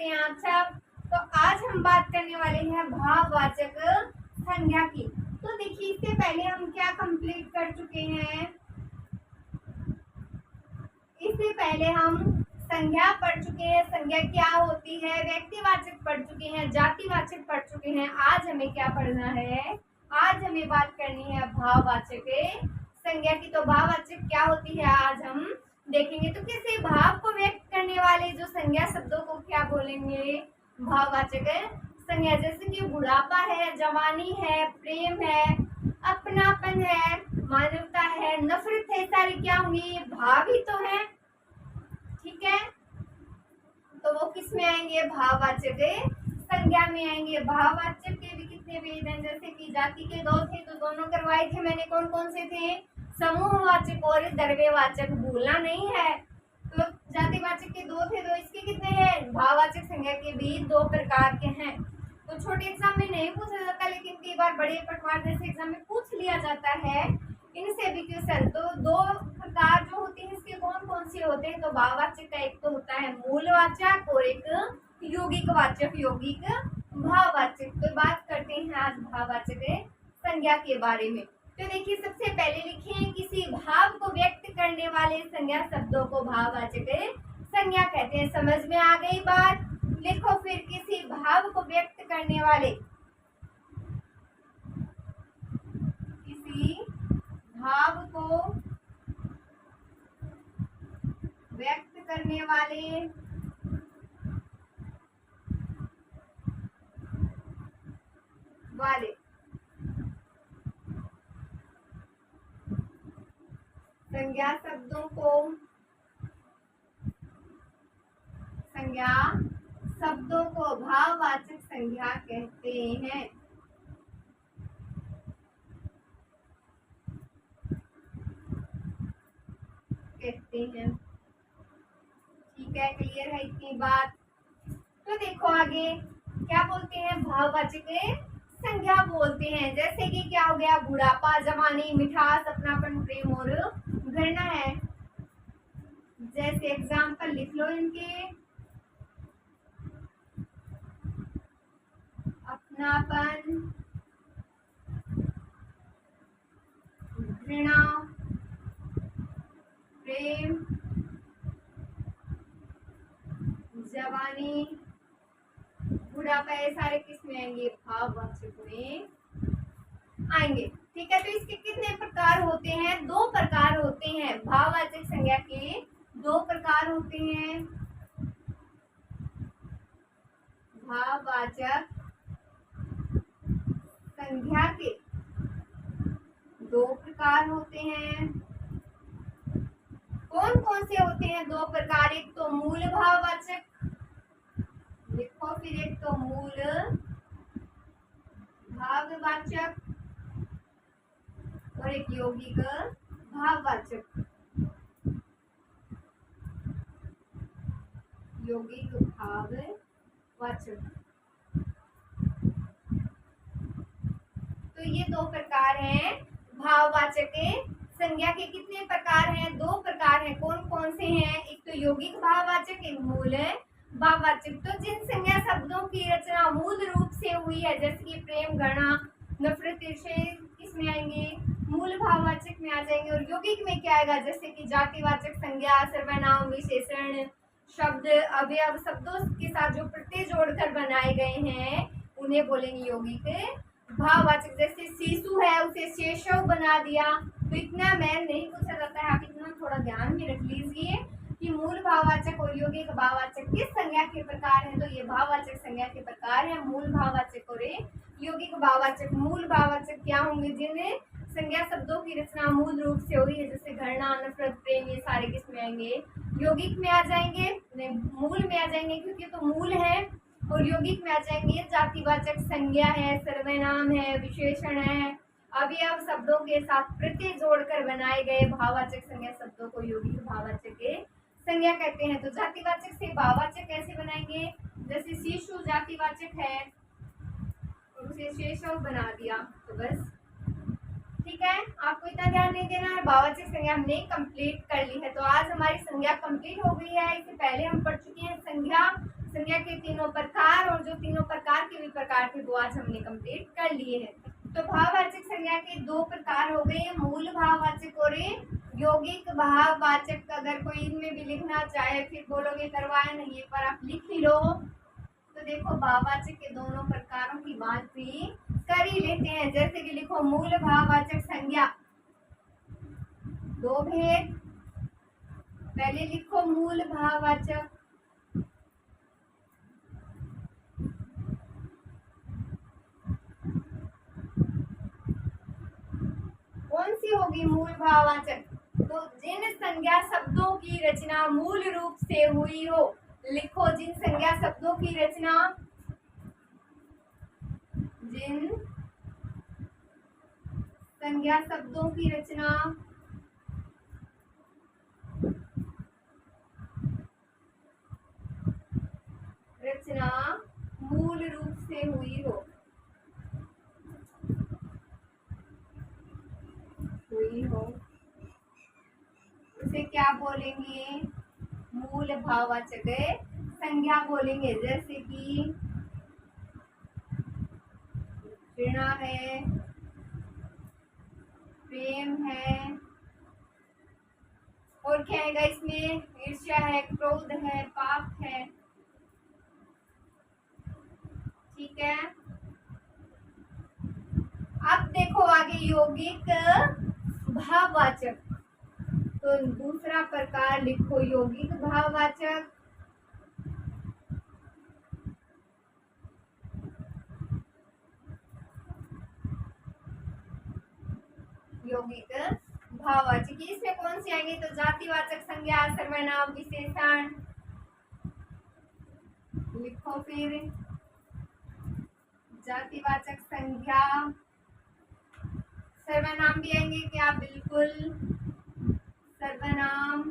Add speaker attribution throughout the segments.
Speaker 1: कैसे हैं आप सब। तो आज हम बात करने वाले हैं भाववाचक संज्ञा की। तो देखिए इससे पहले हम क्या कंप्लीट कर चुके हैं। इससे पहले हम संज्ञा पढ़ चुके हैं, संज्ञा क्या होती है, व्यक्तिवाचक पढ़ चुके हैं, जातिवाचक पढ़ चुके हैं। आज हमें क्या पढ़ना है, आज हमें बात करनी है भाववाचक संज्ञा की। तो भाववाचक क्या होती है आज हम देखेंगे। तो किसी भाव को व्यक्त करने वाले जो संज्ञा शब्दों को क्या बोलेंगे, भाववाचक संज्ञा। जैसे कि बुढ़ापा है, जवानी है, प्रेम है, अपनापन है, मानवता है, नफरत है, सारी क्या होंगी, भाव ही तो है। ठीक है, तो वो किस में आएंगे, भाववाचक संज्ञा में आएंगे। भाववाचक के भी कितने भेद हैं, जैसे कि जाति के दो थे तो दोनों करवाए थे मैंने, कौन कौन से थे, समूहवाचक और द्रव्यवाचक, भूलना नहीं है। तो जातिवाचक के दो थे तो इसके कितने हैं, भाववाचक संज्ञा के भी दो प्रकार के हैं। तो छोटे एग्जाम में नहीं पूछा जाता, लेकिन कई बार बड़े पटवार जैसे एग्जाम में पूछ लिया जाता है इनसे भी क्वेश्चन। तो दो प्रकार जो होते हैं इसके कौन कौन से होते हैं, तो भाववाचक का एक तो होता है मूलवाचक और एक यौगिक वाचक, यौगिक भाववाचक। तो बात करते हैं आज भाववाचक संज्ञा के बारे में। तो देखिए सबसे पहले लिखें, किसी भाव को व्यक्त करने वाले संज्ञा शब्दों को भाववाचक संज्ञा कहते हैं। समझ में आ गई बात, लिखो फिर, किसी भाव को व्यक्त करने वाले, किसी भाव को व्यक्त करने वाले संज्ञा शब्दों को, संज्ञा शब्दों को भाववाचक संज्ञा कहते हैं। ठीक है, क्लियर है इतनी बात। तो देखो आगे क्या बोलते हैं, भाववाचक संज्ञा बोलते हैं। जैसे कि क्या हो गया, बुढ़ापा, जवानी, मिठास, अपनापन, प्रेम और घृणा है। जैसे एग्जाम्पल लिख लो इनके, अपनापन, घृणा, प्रेम, जवानी, बुढ़ापा, ये सारे किस में आएंगे, भाववाचक में आएंगे। ठीक है, तो इसके कितने प्रकार होते हैं, दो प्रकार होते हैं। भाववाचक संज्ञा के दो प्रकार होते हैं। भाववाचक संज्ञा के दो प्रकार होते हैं। कौन कौन से होते हैं दो प्रकार, एक तो मूल भाववाचक, लिखो फिर, एक तो मूल भाववाचक और एक यौगिक भाववाचक। यौगिक भाववाचक, तो ये दो प्रकार हैं भाववाचक संज्ञा के। कितने प्रकार हैं, दो प्रकार हैं। कौन कौन से हैं, एक तो यौगिक भाववाचक, एक मूल भाववाचक। तो जिन संज्ञा शब्दों की रचना मूल रूप से हुई है, जैसे कि प्रेम, घृणा, नफरत, ईर्ष्या, किसमें आएंगे, मूल भाववाचक में आ जाएंगे। और यौगिक में क्या आएगा, जैसे कि जातिवाचक संज्ञा, सर्वनाम, विशेषण, शब्द, अवयव, शब्दों के साथ जो प्रत्यय जोड़कर बनाए गए हैं उन्हें बोलेंगे यौगिक भाववाचक। जैसे शिशु है उसे शेषव बना दिया। तो इतना मैम नहीं पूछा जाता है, आप इतना थोड़ा ध्यान में रख लीजिए कि मूल भाववाचक और यौगिक भाववाचक किस संज्ञा के प्रकार हैं। तो ये भाववाचक संज्ञा के प्रकार हैं, मूल भाववाचक और यौगिक भाववाचक। मूल भाववाचक क्या होंगे, जिन्हें संज्ञा शब्दों की रचना मूल रूप से हुई है, जैसे घृणा, नफरत, प्रेम, ये सारे किस में आएंगे, यौगिक में आ जाएंगे, मूल में आ जाएंगे क्योंकि तो मूल है। और यौगिक में आ जाएंगे जातिवाचक संज्ञा है, सर्वनाम है, विशेषण है, अवयव शब्दों के साथ प्रत्यय जोड़कर बनाए गए भाववाचक संज्ञा शब्दों को यौगिक भाववाचक संज्ञा कहते हैं। तो जातिवाचक से भाववाचक कैसे बनाएंगे, जैसे शिशु जातिवाचक है और उसे शेषव बना दिया, तो बस ठीक है, आपको इतना ध्यान नहीं देना है। भाववाचक संज्ञा हमने कंप्लीट कर ली है। तो आज हमारी संज्ञा कंप्लीट हो गई है। इससे पहले हम पढ़ चुके हैं संज्ञा संज्ञा के तीनों प्रकार, और जो तीनों प्रकार के भी प्रकार थे वो आज हमने कंप्लीट कर लिए हैं। तो भाववाचक संज्ञा के दो प्रकार हो गए, मूल भाववाचक और यौगिक भाववाचक। अगर कोई इनमें भी लिखना चाहे फिर बोलोगे करवाया नहीं है, पर आप लिख ही लो। तो देखो भाववाचक के दोनों प्रकारों की बात भी कर ही लेते हैं। जैसे कि लिखो मूल भाववाचक संज्ञा, दो भेद। पहले लिखो मूल भाववाचक, कौन सी होगी मूल भाववाचक? तो जिन संज्ञा शब्दों की रचना मूल रूप से हुई हो। लिखो जिन संज्ञा शब्दों की रचना, जिन संज्ञा शब्दों की रचना मूल रूप से हुई हो, उसे क्या बोलेंगे? मूल भाववाचक संज्ञा बोलेंगे। जैसे कि घृणा है, प्रेम है, और क्या है इसमें? ईर्ष्या है, क्रोध है, पाप है। ठीक है, अब देखो आगे यौगिक भाववाचक। तो दूसरा प्रकार लिखो यौगिक भाववाचक। यौगिक भाववाचक इसमें कौन सी आएंगे? तो जातिवाचक संज्ञा, सर्वनाम, विशेषण। लिखो फिर जातिवाचक संज्ञा, सर्वनाम भी आएंगे क्या? बिल्कुल, सर्वनाम,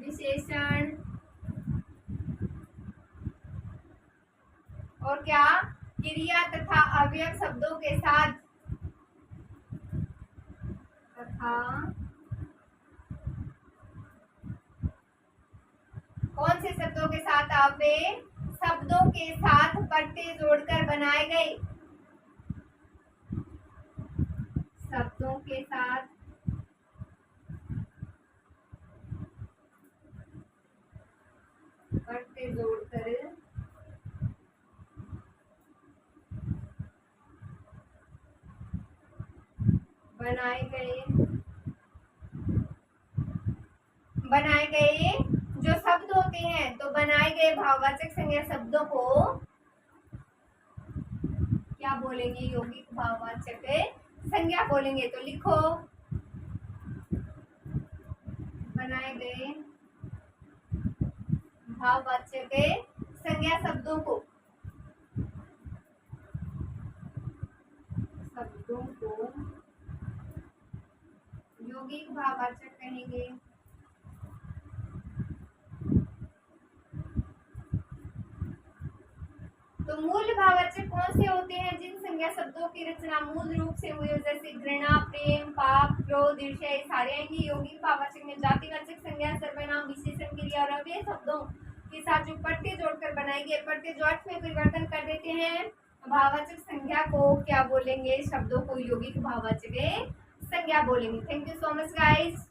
Speaker 1: विशेषण, और क्या? क्रिया तथा अवयव शब्दों के साथ, तथा कौन से शब्दों के साथ? अवयव शब्दों के साथ पट्टे जोड़कर बनाए गए शब्दों के साथ पट्टे जोड़कर बनाए गए जो शब्द होते हैं। तो बनाए गए भाववाचक संज्ञा शब्दों को क्या बोलेंगे? यौगिक भाववाचक संज्ञा बोलेंगे। तो लिखो बनाए गए भाववाचक संज्ञा शब्दों को यौगिक भाववाचक कहेंगे। तो मूल भाववाचक कौन से होते हैं? जिन संज्ञा शब्दों की रचना मूल रूप से हुई हो, जैसे घृणा, प्रेम, पाप, क्रोध, ईर्ष्या, ये सारे आएंगे। यौगिक भाववाचक में जातिवाचक संज्ञा, सर्वनाम, विशेषण, क्रिया और अव्यय शब्दों के साथ जो पट्टे जोड़कर बनाएंगे। पट्टे जो अर्थ में परिवर्तन कर देते हैं भाववाचक संज्ञा को क्या बोलेंगे? शब्दों को यौगिक भाववाचक संज्ञा बोलेंगे। Thank you so much guys.